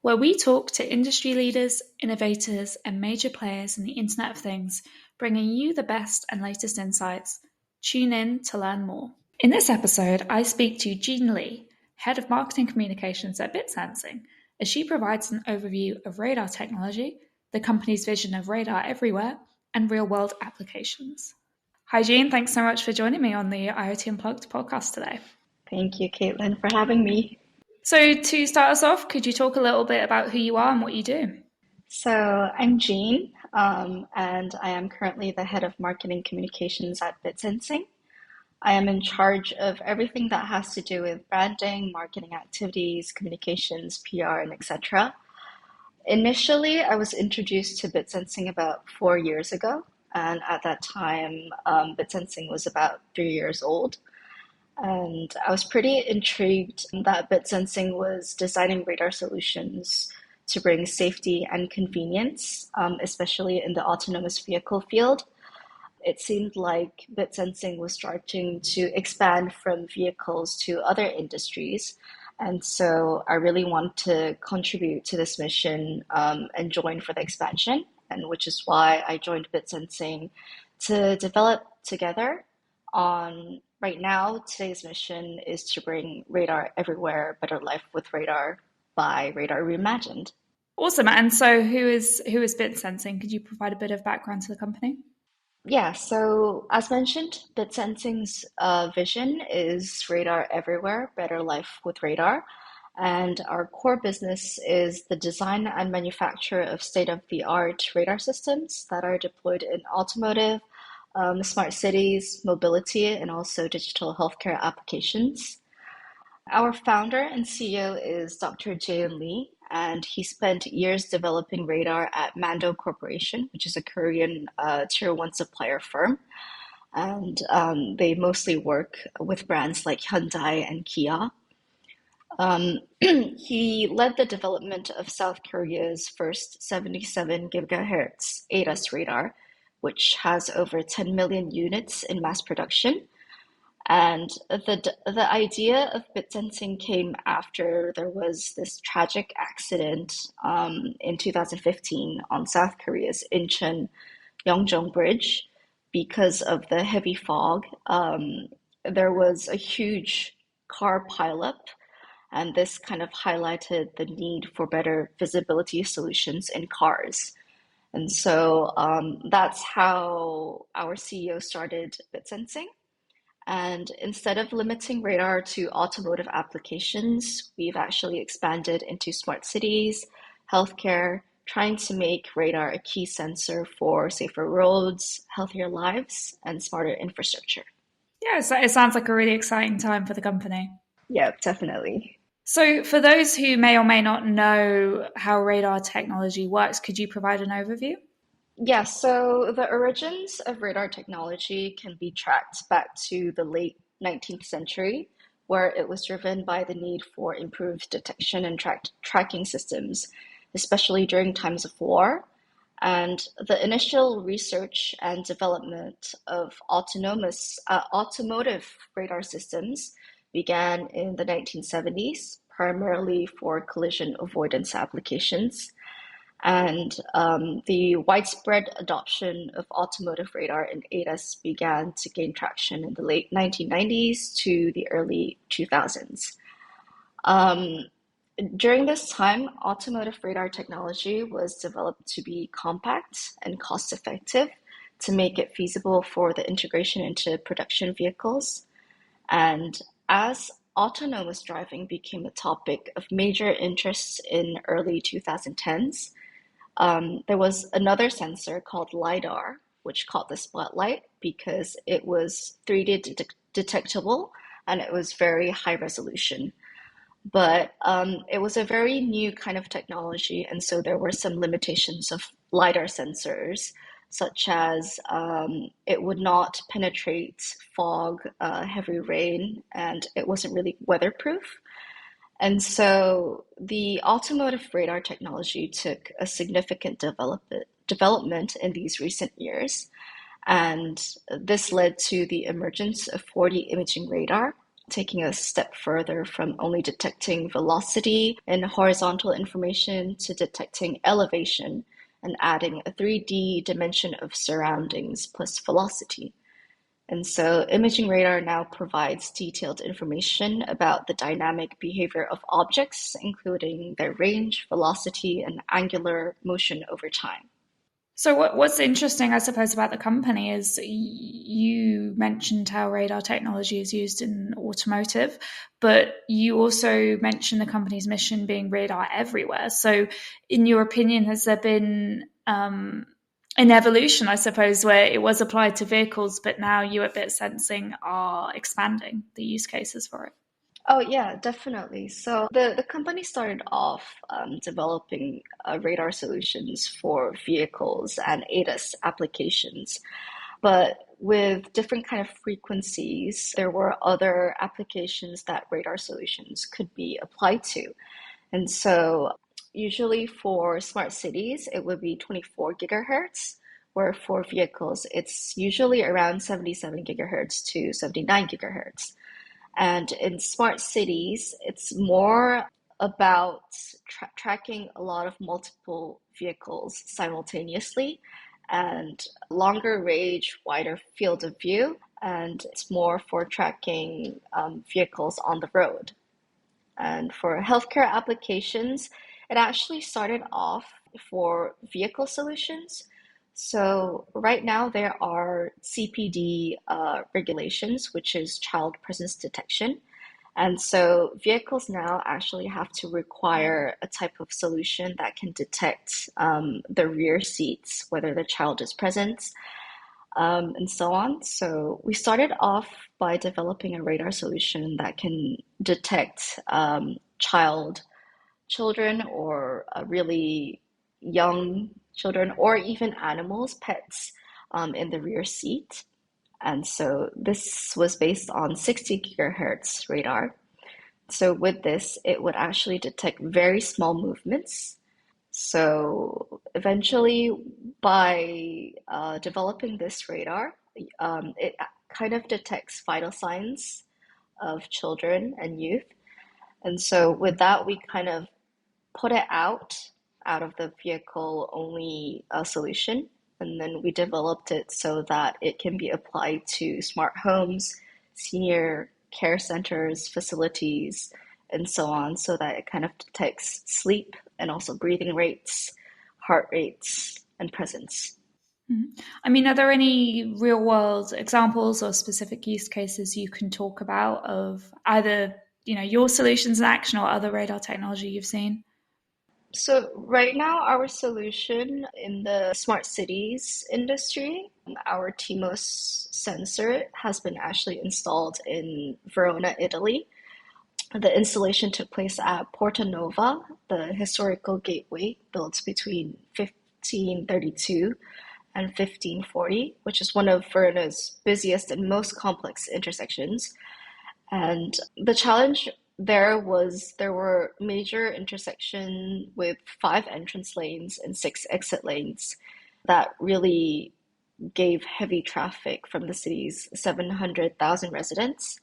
where we talk to industry leaders, innovators, and major players in the Internet of Things, bringing you the best and latest insights. Tune in to learn more. In this episode, I speak to Jeanhee Lee, Head of Marketing Communications at Bitsensing, as she provides an overview of radar technology, the company's vision of radar everywhere, and real-world applications. Hi, Jean. Thanks so much for joining me on the IoT Unplugged podcast today. Thank you, Caitlin, for having me. So to start us off, could you talk a little bit about who you are and what you do? So I'm Jean, and I am currently the head of marketing communications at bitsensing. I am in charge of everything that has to do with branding, marketing activities, communications, PR, and etc. Initially, I was introduced to bitsensing about 4 years ago, and at that time, bitsensing was about 3 years old. And I was pretty intrigued that bitsensing was designing radar solutions to bring safety and convenience, especially in the autonomous vehicle field. It seemed like bitsensing was starting to expand from vehicles to other industries. And so I really want to contribute to this mission and join for the expansion, and which is why I joined bitsensing to develop together on. Right now, today's mission is to bring radar everywhere, better life with radar by Radar Reimagined. Awesome. And so who is Bitsensing? Could you provide a bit of background to the company? Yeah, so as mentioned, bitsensing's vision is radar everywhere, better life with radar. And our core business is the design and manufacture of state-of-the-art radar systems that are deployed in automotive, smart cities, mobility, and also digital healthcare applications. Our founder and CEO is Dr. Jeanhee Lee, and he spent years developing radar at Mando Corporation, which is a Korean tier one supplier firm. And they mostly work with brands like Hyundai and Kia. He led the development of South Korea's first 77 gigahertz ADAS radar, which has over 10 million units in mass production. And the idea of bitsensing came after there was this tragic accident in 2015 on South Korea's Incheon Yeongjong Bridge. Because of the heavy fog, there was a huge car pileup, and this kind of highlighted the need for better visibility solutions in cars. And so that's how our CEO started bitsensing. And instead of limiting radar to automotive applications, we've actually expanded into smart cities, healthcare, trying to make radar a key sensor for safer roads, healthier lives, and smarter infrastructure. Yeah, so it sounds like a really exciting time for the company. Yeah, definitely. So for those who may or may not know how radar technology works, could you provide an overview? Yeah, so the origins of radar technology can be tracked back to the late 19th century, where it was driven by the need for improved detection and tracking systems, especially during times of war. And the initial research and development of automotive radar systems began in the 1970s, primarily for collision avoidance applications. And the widespread adoption of automotive radar and ADAS began to gain traction in the late 1990s to the early 2000s. During this time, automotive radar technology was developed to be compact and cost-effective to make it feasible for the integration into production vehicles. And as autonomous driving became a topic of major interest in early 2010s, there was another sensor called LiDAR, which caught the spotlight because it was 3D detectable and it was very high resolution. But it was a very new kind of technology, and so there were some limitations of LiDAR sensors, such as it would not penetrate fog, heavy rain, and it wasn't really weatherproof. And so the automotive radar technology took a significant development in these recent years. And this led to the emergence of 4D imaging radar, taking a step further from only detecting velocity and horizontal information to detecting elevation and adding a 3D dimension of surroundings plus velocity. And so imaging radar now provides detailed information about the dynamic behavior of objects, including their range, velocity, and angular motion over time. So what's interesting, I suppose, about the company is you mentioned how radar technology is used in automotive, but you also mentioned the company's mission being radar everywhere. So in your opinion, has there been an evolution, I suppose, where it was applied to vehicles, but now you at bitsensing are expanding the use cases for it? Oh yeah, definitely. So the company started off developing radar solutions for vehicles and ADAS applications, but with different kind of frequencies, there were other applications that radar solutions could be applied to. And so usually for smart cities, it would be 24 gigahertz, where for vehicles, it's usually around 77 gigahertz to 79 gigahertz. And in smart cities, it's more about tracking a lot of multiple vehicles simultaneously and longer range, wider field of view. And it's more for tracking vehicles on the road. And for healthcare applications, it actually started off for vehicle solutions. So right now there are CPD regulations, which is child presence detection. And so vehicles now actually have to require a type of solution that can detect the rear seats, whether the child is present, and so on. So we started off by developing a radar solution that can detect children or really young children or even animals, pets, in the rear seat. And so this was based on 60 gigahertz radar. So with this, it would actually detect very small movements. So eventually, by developing this radar, it kind of detects vital signs of children and youth. And so with that, we kind of put it out of the vehicle only solution. And then we developed it so that it can be applied to smart homes, senior care centers, facilities, and so on, so that it kind of detects sleep and also breathing rates, heart rates, and presence. I mean, are there any real world examples or specific use cases you can talk about of either, your solutions in action or other radar technology you've seen? So right now, our solution in the smart cities industry, our TMOS sensor has been actually installed in Verona, Italy. The installation took place at Porta Nova, the historical gateway built between 1532 and 1540, which is one of Verona's busiest and most complex intersections. And the challenge there were major intersection with 5 entrance lanes and 6 exit lanes that really gave heavy traffic from the city's 700,000 residents.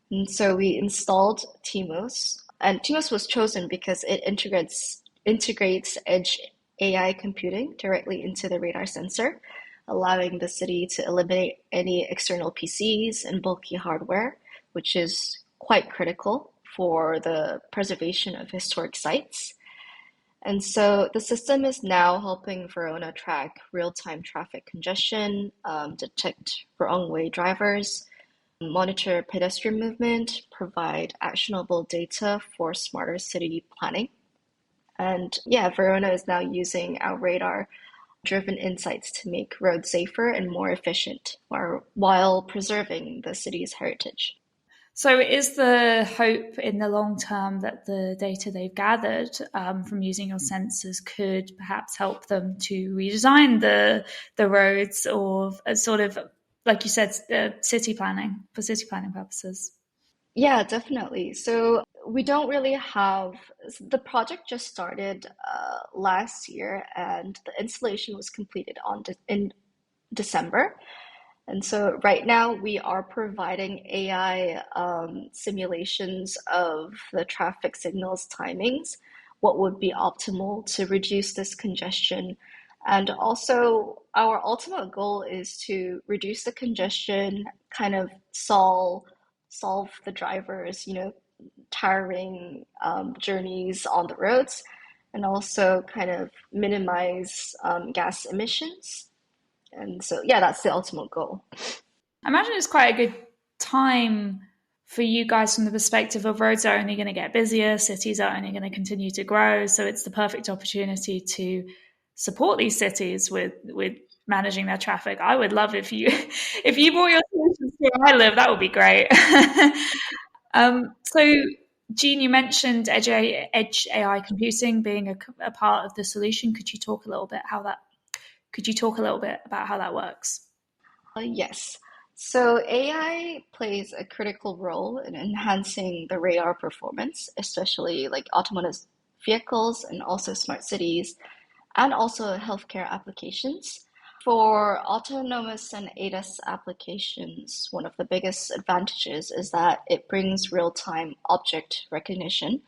And so we installed TMOS, and TMOS was chosen because it integrates edge AI computing directly into the radar sensor, allowing the city to eliminate any external PCs and bulky hardware, which is quite critical for the preservation of historic sites. And so the system is now helping Verona track real-time traffic congestion, detect wrong way drivers, monitor pedestrian movement, provide actionable data for smarter city planning. And yeah, Verona is now using our radar driven insights to make roads safer and more efficient while preserving the city's heritage. So, is the hope in the long term that the data they've gathered from using your sensors could perhaps help them to redesign the roads or sort of, like you said, city planning for city planning purposes? Yeah, definitely. So we don't really have the project just started last year, and the installation was completed in December. And so right now we are providing AI simulations of the traffic signals timings, what would be optimal to reduce this congestion. And also our ultimate goal is to reduce the congestion, kind of solve the drivers, tiring journeys on the roads, and also kind of minimize gas emissions. And so, yeah, that's the ultimate goal. I imagine it's quite a good time for you guys from the perspective of roads are only going to get busier, cities are only going to continue to grow. So it's the perfect opportunity to support these cities with managing their traffic. I would love if you if you brought your solutions to where I live, that would be great. So Jean, you mentioned edge AI computing being a part of the solution. Could you talk a little bit about how that works? Yes. So AI plays a critical role in enhancing the radar performance, especially like autonomous vehicles and also smart cities and also healthcare applications. For autonomous and ADAS applications, one of the biggest advantages is that it brings real-time object recognition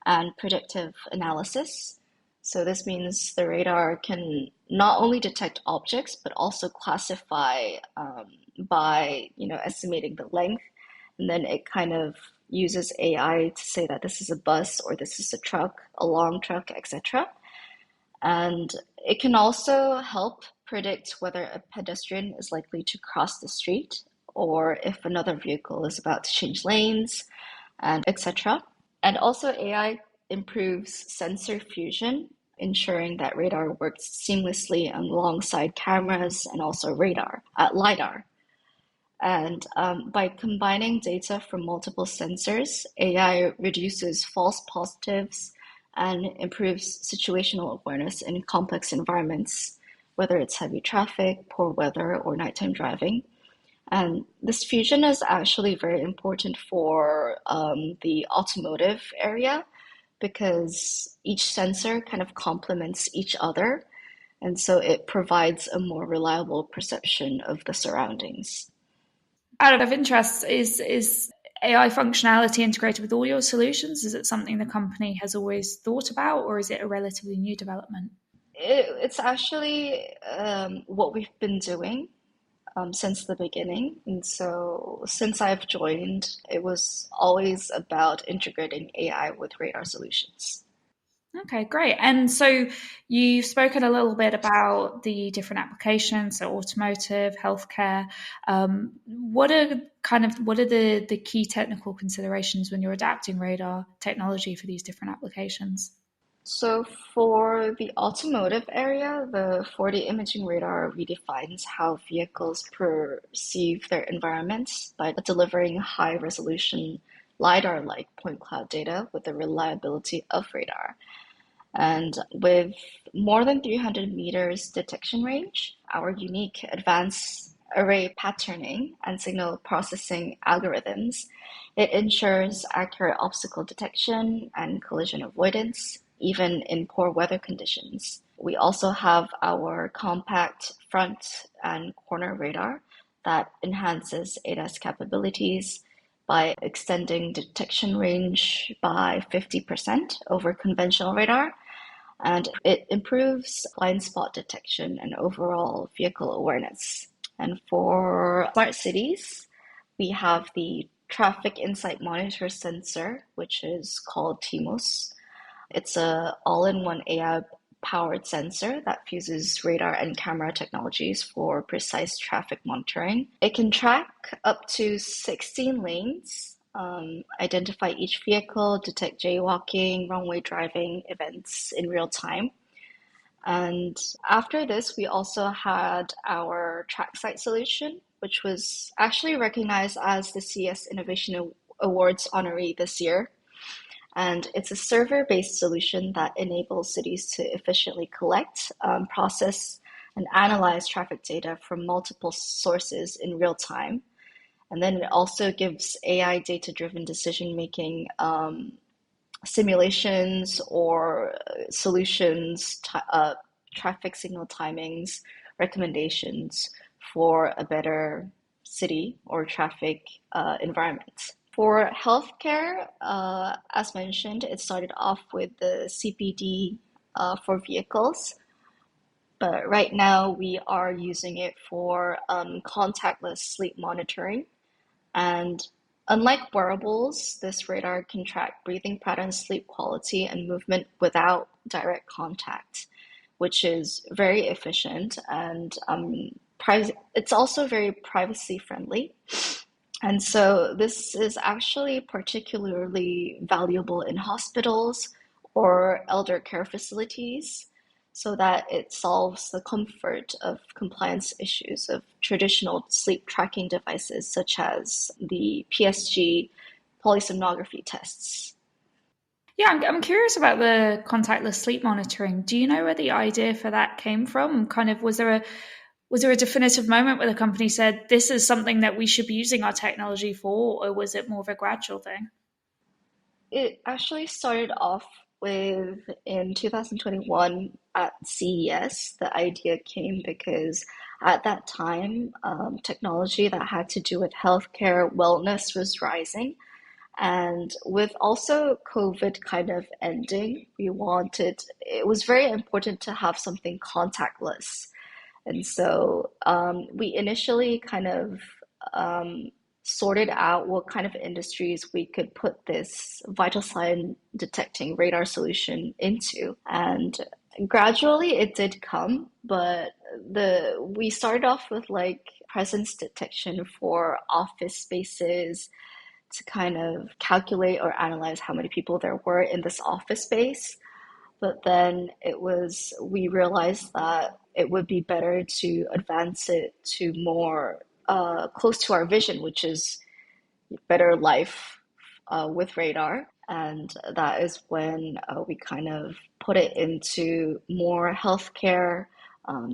and predictive analysis. So this means the radar can not only detect objects, but also classify by, estimating the length. And then it kind of uses AI to say that this is a bus or this is a truck, a long truck, etc. And it can also help predict whether a pedestrian is likely to cross the street or if another vehicle is about to change lanes, and etc. And also, AI improves sensor fusion, ensuring that radar works seamlessly alongside cameras and also LiDAR. And by combining data from multiple sensors, AI reduces false positives and improves situational awareness in complex environments, whether it's heavy traffic, poor weather, or nighttime driving. And this fusion is actually very important for the automotive area because each sensor kind of complements each other. And so it provides a more reliable perception of the surroundings. Out of interest, is AI functionality integrated with all your solutions? Is it something the company has always thought about, or is it a relatively new development? It's actually what we've been doing since the beginning. And so since I've joined, it was always about integrating AI with radar solutions. Okay, great. And so you've spoken a little bit about the different applications, so automotive, healthcare. What are the key technical considerations when you're adapting radar technology for these different applications? So for the automotive area, the 4D imaging radar redefines how vehicles perceive their environments by delivering high resolution LiDAR-like point cloud data with the reliability of radar. And with more than 300 meters detection range, our unique advanced array patterning and signal processing algorithms, it ensures accurate obstacle detection and collision avoidance, even in poor weather conditions. We also have our compact front and corner radar that enhances ADAS capabilities by extending detection range by 50% over conventional radar, and it improves blind spot detection and overall vehicle awareness. And for smart cities, we have the traffic insight monitor sensor, which is called TMOS. It's a all-in-one AI powered sensor that fuses radar and camera technologies for precise traffic monitoring. It can track up to 16 lanes, identify each vehicle, detect jaywalking, wrong-way driving events in real time. And after this, we also had our trackside solution, which was actually recognized as the CS Innovation Awards honoree this year. And it's a server-based solution that enables cities to efficiently collect, process, and analyze traffic data from multiple sources in real time. And then it also gives AI data-driven decision-making simulations or solutions, traffic signal timings, recommendations for a better city or traffic environment. For healthcare, as mentioned, it started off with the CPD for vehicles, but right now we are using it for contactless sleep monitoring. And unlike wearables, this radar can track breathing patterns, sleep quality, and movement without direct contact, which is very efficient and it's also very privacy friendly. And so this is actually particularly valuable in hospitals or elder care facilities so that it solves the comfort of compliance issues of traditional sleep tracking devices such as the PSG polysomnography tests. Yeah, I'm curious about the contactless sleep monitoring. Do you know where the idea for that came from? Kind of, was there a definitive moment where the company said this is something that we should be using our technology for, or was it more of a gradual thing? It actually started off with in 2021 at CES. The idea came because at that time, technology that had to do with healthcare wellness was rising. And with also COVID kind of ending, it was very important to have something contactless. And so we initially kind of um, sorted out what kind of industries we could put this vital sign detecting radar solution into. And gradually it did come, but the we started off with like presence detection for office spaces to kind of calculate or analyze how many people there were in this office space. But then we realized that it would be better to advance it to more close to our vision, which is better life with radar. And that is when we kind of put it into more healthcare,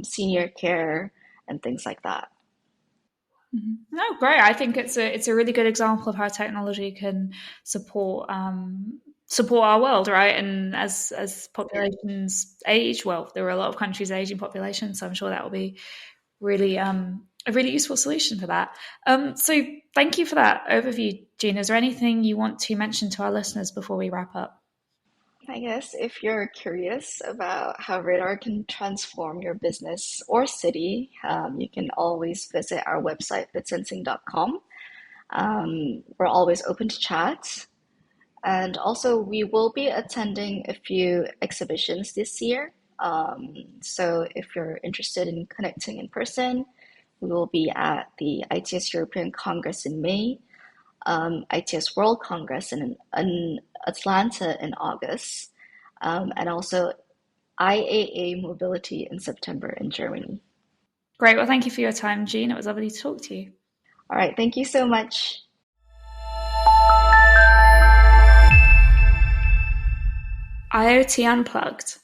senior care, and things like that. No, great. I think it's a really good example of how technology can support support our world, right? And as populations age, well, there are a lot of countries aging population, so I'm sure that will be really a really useful solution for that. So thank you for that overview, Jean. Is there anything you want to mention to our listeners before we wrap up? I guess if you're curious about how radar can transform your business or city, you can always visit our website, bitsensing.com. We're always open to chat. And also, we will be attending a few exhibitions this year. So if you're interested in connecting in person, we will be at the ITS European Congress in May, ITS World Congress in Atlanta in August, and also IAA Mobility in September in Germany. Great. Well, thank you for your time, Jean. It was lovely to talk to you. All right, thank you so much. IoT Unplugged.